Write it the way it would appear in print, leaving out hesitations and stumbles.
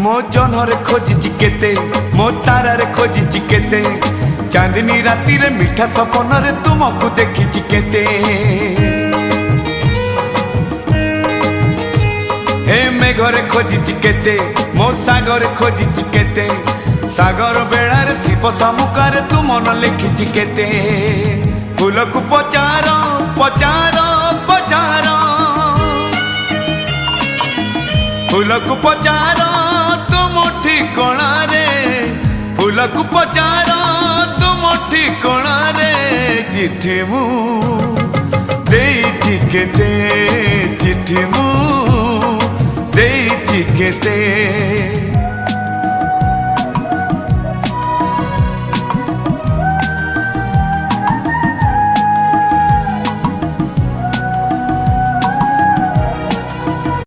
मो जनरे खोजिची केते मो तारारे खोजिची केते चांदनी राती रे मीठा सपन रे तुमको देखिची केते हे मेघरे खोजिची केते मो सागरे खोजिची केते सागर बेड़ारे शिव समुखारे तू मन लिखिची केते फूल को पचार पचार पचार फूल को पचार तुम ठिकणा रे फूल को पचार तुम ठिकणा रे चिट्ठी मु देइछि केते चिट्ठी मु देइछि केते।